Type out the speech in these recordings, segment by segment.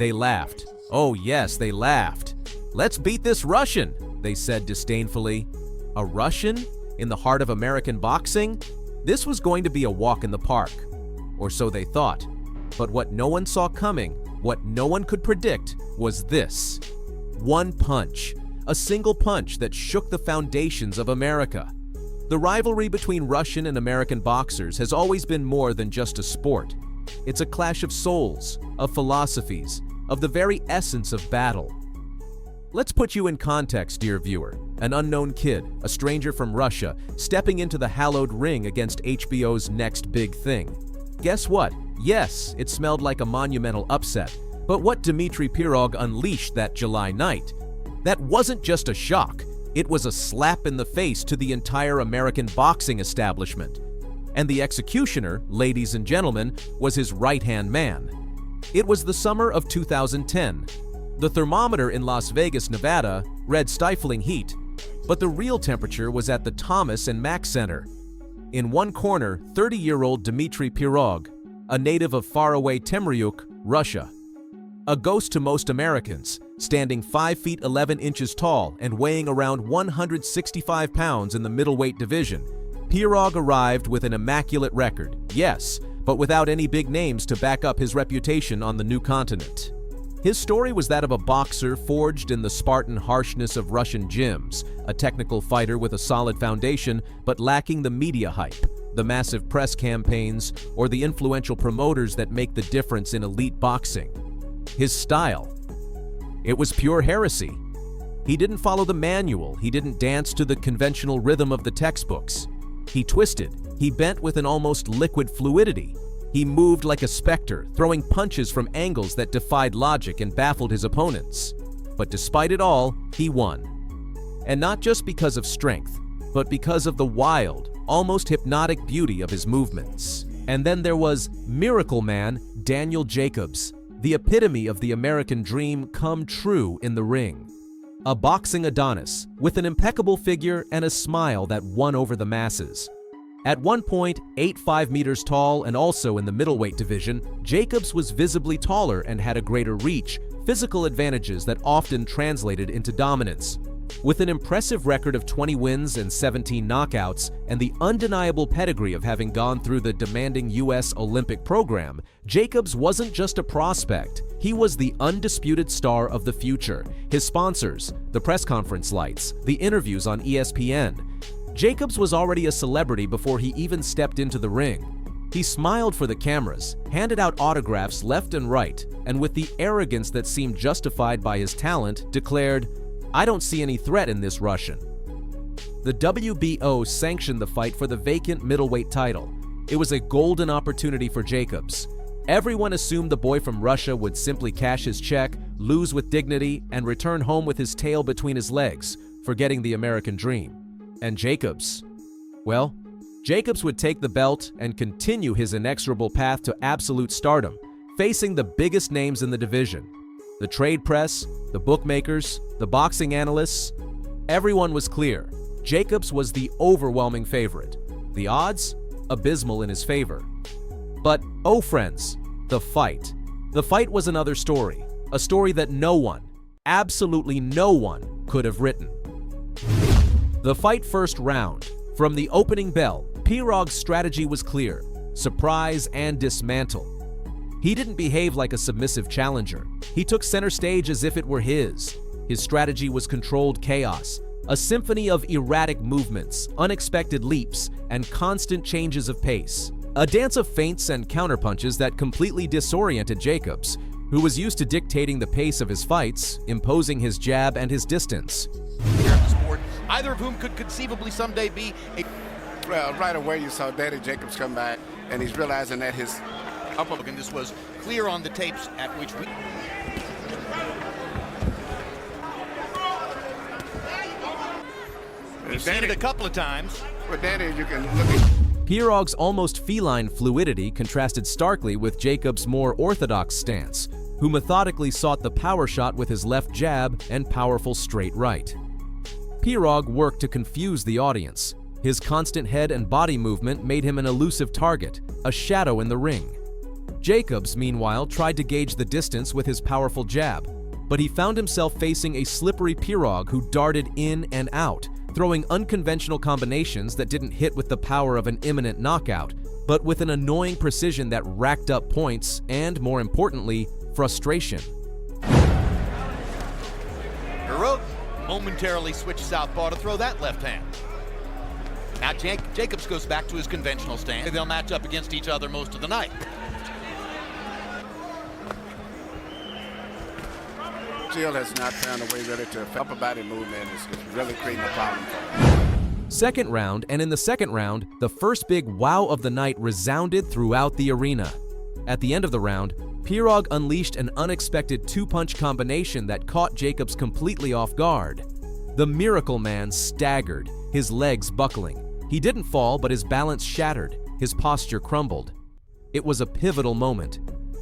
They laughed. Oh yes, they laughed. "Let's beat this Russian," they said disdainfully. A Russian? In the heart of American boxing? This was going to be a walk in the park. Or so they thought. But what no one saw coming, what no one could predict, was this. One punch. A single punch that shook the foundations of America. The rivalry between Russian and American boxers has always been more than just a sport. It's a clash of souls, of philosophies, of the very essence of battle. Let's put you in context, dear viewer. An unknown kid, a stranger from Russia, stepping into the hallowed ring against HBO's next big thing. Guess what? Yes, it smelled like a monumental upset. But what Dmitry Pirog unleashed that July night, that wasn't just a shock. It was a slap in the face to the entire American boxing establishment. And the executioner, ladies and gentlemen, was his right-hand man. It was the summer of 2010. The thermometer in Las Vegas, Nevada, read stifling heat, but the real temperature was at the Thomas and Mack Center. In one corner, 30-year-old Dmitry Pirog, a native of faraway Temryuk, Russia. A ghost to most Americans, standing 5 feet 11 inches tall and weighing around 165 pounds in the middleweight division, Pirog arrived with an immaculate record, yes, but without any big names to back up his reputation on the new continent. His story was that of a boxer forged in the Spartan harshness of Russian gyms, a technical fighter with a solid foundation but lacking the media hype, the massive press campaigns, or the influential promoters that make the difference in elite boxing. His style. It was pure heresy. He didn't follow the manual, he didn't dance to the conventional rhythm of the textbooks. He twisted, he bent with an almost liquid fluidity. He moved like a specter, throwing punches from angles that defied logic and baffled his opponents. But despite it all, he won. And not just because of strength, but because of the wild, almost hypnotic beauty of his movements. And then there was Miracle Man Daniel Jacobs, the epitome of the American dream come true in the ring. A boxing Adonis, with an impeccable figure and a smile that won over the masses. At one point, 8'5" meters tall and also in the middleweight division, Jacobs was visibly taller and had a greater reach, physical advantages that often translated into dominance. With an impressive record of 20 wins and 17 knockouts, and the undeniable pedigree of having gone through the demanding U.S. Olympic program, Jacobs wasn't just a prospect, he was the undisputed star of the future. His sponsors, the press conference lights, the interviews on ESPN. Jacobs was already a celebrity before he even stepped into the ring. He smiled for the cameras, handed out autographs left and right, and with the arrogance that seemed justified by his talent, declared, "I don't see any threat in this Russian." The WBO sanctioned the fight for the vacant middleweight title. It was a golden opportunity for Jacobs. Everyone assumed the boy from Russia would simply cash his check, lose with dignity, and return home with his tail between his legs, forgetting the American dream. And Jacobs? Well, Jacobs would take the belt and continue his inexorable path to absolute stardom, facing the biggest names in the division. The trade press, the bookmakers, the boxing analysts, everyone was clear. Jacobs was the overwhelming favorite. The odds? Abysmal in his favor. But, oh friends, the fight. The fight was another story. A story that no one, absolutely no one, could have written. The fight first round. From the opening bell, Pirog's strategy was clear. Surprise and dismantle. He didn't behave like a submissive challenger. He took center stage as if it were his. His strategy was controlled chaos, a symphony of erratic movements, unexpected leaps, and constant changes of pace. A dance of feints and counterpunches that completely disoriented Jacobs, who was used to dictating the pace of his fights, imposing his jab and his distance. Either of whom could conceivably someday be a... Well, right away you saw Danny Jacobs come back, and he's realizing that his upper... And this was clear on the tapes at which we... We've seen it a couple of times. Well, Danny, you can look at... Pirog's almost feline fluidity contrasted starkly with Jacobs' more orthodox stance, who methodically sought the power shot with his left jab and powerful straight right. Pirog worked to confuse the audience. His constant head and body movement made him an elusive target, a shadow in the ring. Jacobs, meanwhile, tried to gauge the distance with his powerful jab, but he found himself facing a slippery Pirog who darted in and out, throwing unconventional combinations that didn't hit with the power of an imminent knockout, but with an annoying precision that racked up points and, more importantly, frustration. Ruddock momentarily switched southpaw to throw that left hand. Now Jacobs goes back to his conventional stance. They'll match up against each other most of the night. Steele has not found a way really to upper body movement. It's really creating a problem for him. Second round, and in the second round, the first big wow of the night resounded throughout the arena. At the end of the round, Pirog unleashed an unexpected two-punch combination that caught Jacobs completely off guard. The Miracle Man staggered, his legs buckling. He didn't fall, but his balance shattered, his posture crumbled. It was a pivotal moment.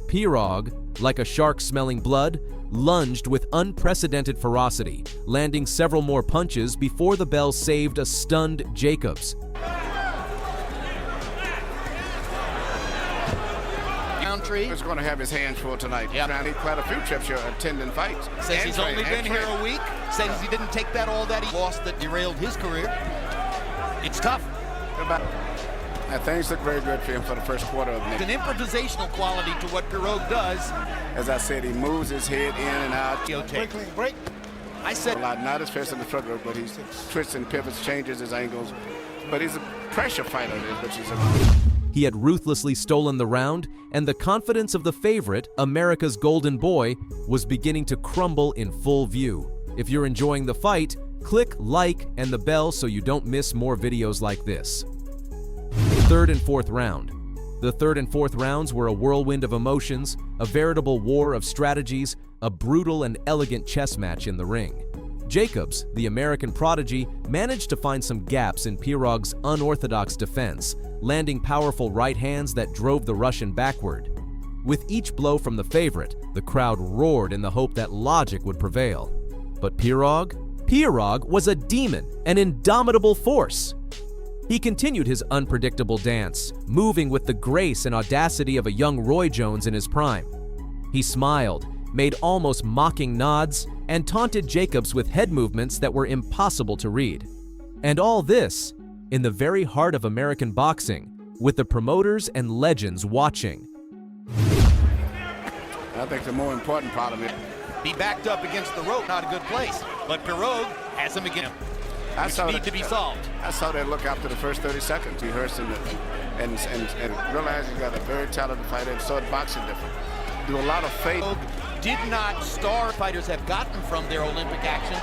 Pirog, like a shark smelling blood, lunged with unprecedented ferocity, landing several more punches before the bell saved a stunned Jacobs. He's going to have his hands full tonight. Yep. He quite a few trips here attending fights. Says he's only been here a week. Says he didn't take that all that he lost that derailed his career. It's tough. Things look very good for him for the first quarter of the night. An improvisational quality to what Pirog does. As I said, he moves his head in and out. Break. I said a lot, not as fast in the front row, but he twists and pivots, changes his angles. But he's a pressure fighter, which is a... He had ruthlessly stolen the round, and the confidence of the favorite, America's Golden Boy, was beginning to crumble in full view. If you're enjoying the fight, click like and the bell so you don't miss more videos like this. Third and fourth round. The third and fourth rounds were a whirlwind of emotions, a veritable war of strategies, a brutal and elegant chess match in the ring. Jacobs, the American prodigy, managed to find some gaps in Pirog's unorthodox defense, landing powerful right hands that drove the Russian backward. With each blow from the favorite, the crowd roared in the hope that logic would prevail. But Pirog was a demon, an indomitable force. He continued his unpredictable dance, moving with the grace and audacity of a young Roy Jones in his prime. He smiled, made almost mocking nods, and taunted Jacobs with head movements that were impossible to read. And all this in the very heart of American boxing, with the promoters and legends watching. I think the more important problem is he backed up against the rope, not a good place. But Pirog has him again. Which need to be solved. I saw that look after the first 30 seconds. He rehearsed and realized he's got a very talented fighter and started boxing different. Do a lot of faith. Did not star fighters have gotten from their Olympic action.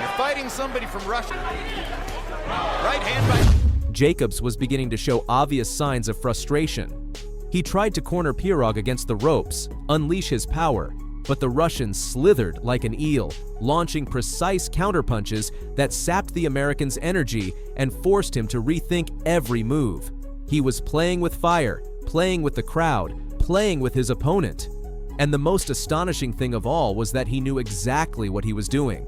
You're fighting somebody from Russia. Right hand by... Jacobs was beginning to show obvious signs of frustration. He tried to corner Pirog against the ropes, unleash his power, but the Russian slithered like an eel, launching precise counterpunches that sapped the American's energy and forced him to rethink every move. He was playing with fire, playing with the crowd, playing with his opponent. And the most astonishing thing of all was that he knew exactly what he was doing.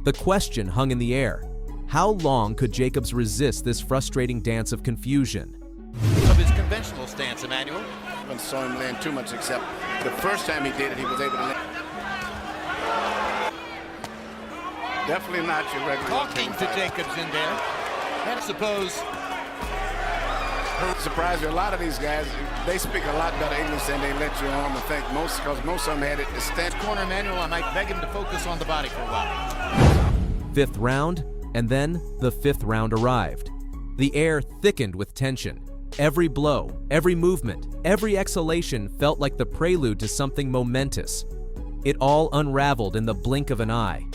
The question hung in the air. How long could Jacobs resist this frustrating dance of confusion? Of his conventional stance, Emmanuel. I haven't saw him land too much, except the first time he did it, he was able to land. Definitely not your regular. Talking to Jacobs in there. And I suppose... Surprised me, a lot of these guys, they speak a lot better English than they let you on to think. Because most of them had it to stand. Corner Emmanuel, I might beg him to focus on the body for a while. Fifth round, and then the fifth round arrived. The air thickened with tension. Every blow, every movement, every exhalation felt like the prelude to something momentous. It all unraveled in the blink of an eye.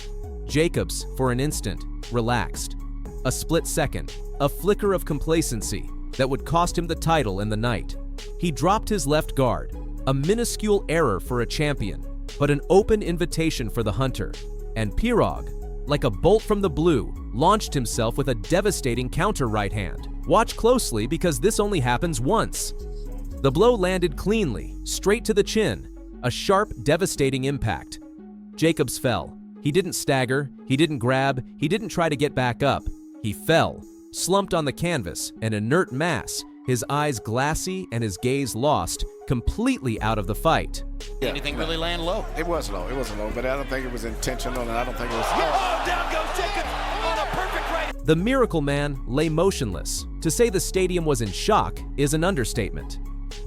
Jacobs, for an instant, relaxed. A split second, a flicker of complacency that would cost him the title and the night. He dropped his left guard, a minuscule error for a champion, but an open invitation for the hunter. And Pirog, like a bolt from the blue, launched himself with a devastating counter right hand. Watch closely because this only happens once. The blow landed cleanly, straight to the chin, a sharp, devastating impact. Jacobs fell. He didn't stagger, he didn't grab, he didn't try to get back up. He fell, slumped on the canvas, an inert mass, his eyes glassy and his gaze lost, completely out of the fight. Anything really land low? It was low. It was low, but I don't think it was intentional, and I don't think it was. Oh, down goes Jacobs on a perfect right. The Miracle Man lay motionless. To say the stadium was in shock is an understatement.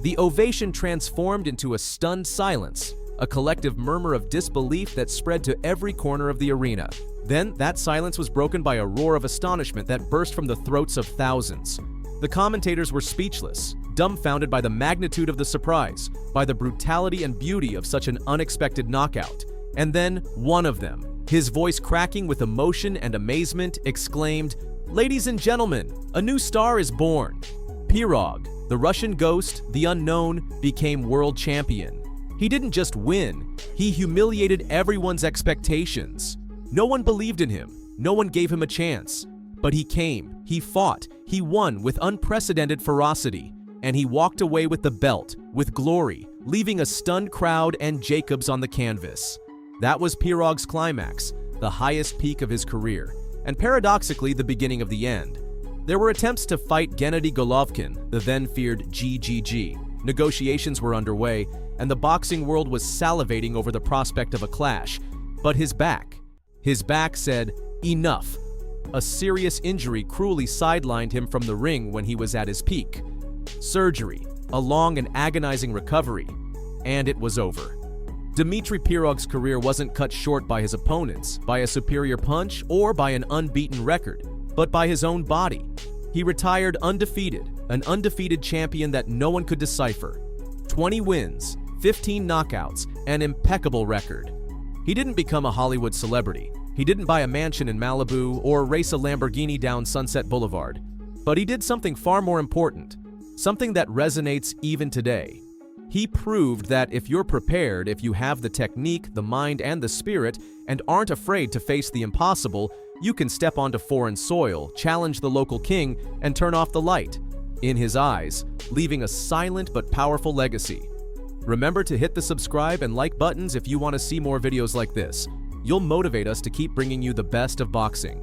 The ovation transformed into a stunned silence, a collective murmur of disbelief that spread to every corner of the arena. Then, that silence was broken by a roar of astonishment that burst from the throats of thousands. The commentators were speechless, dumbfounded by the magnitude of the surprise, by the brutality and beauty of such an unexpected knockout. And then, one of them, his voice cracking with emotion and amazement, exclaimed, "Ladies and gentlemen, a new star is born." Pirog, the Russian ghost, the unknown, became world champion. He didn't just win, he humiliated everyone's expectations. No one believed in him, no one gave him a chance. But he came, he fought, he won with unprecedented ferocity, and he walked away with the belt, with glory, leaving a stunned crowd and Jacobs on the canvas. That was Pirog's climax, the highest peak of his career, and paradoxically the beginning of the end. There were attempts to fight Gennady Golovkin, the then feared GGG. Negotiations were underway, and the boxing world was salivating over the prospect of a clash. But his back said, "Enough." A serious injury cruelly sidelined him from the ring when he was at his peak. Surgery, a long and agonizing recovery, and it was over. Dmitry Pirog's career wasn't cut short by his opponents, by a superior punch, or by an unbeaten record, but by his own body. He retired undefeated, an undefeated champion that no one could decipher. 20 wins, 15 knockouts, an impeccable record. He didn't become a Hollywood celebrity. He didn't buy a mansion in Malibu or race a Lamborghini down Sunset Boulevard. But he did something far more important, something that resonates even today. He proved that if you're prepared, if you have the technique, the mind, and the spirit, and aren't afraid to face the impossible, you can step onto foreign soil, challenge the local king, and turn off the light. In his eyes, leaving a silent but powerful legacy. Remember to hit the subscribe and like buttons if you want to see more videos like this. You'll motivate us to keep bringing you the best of boxing.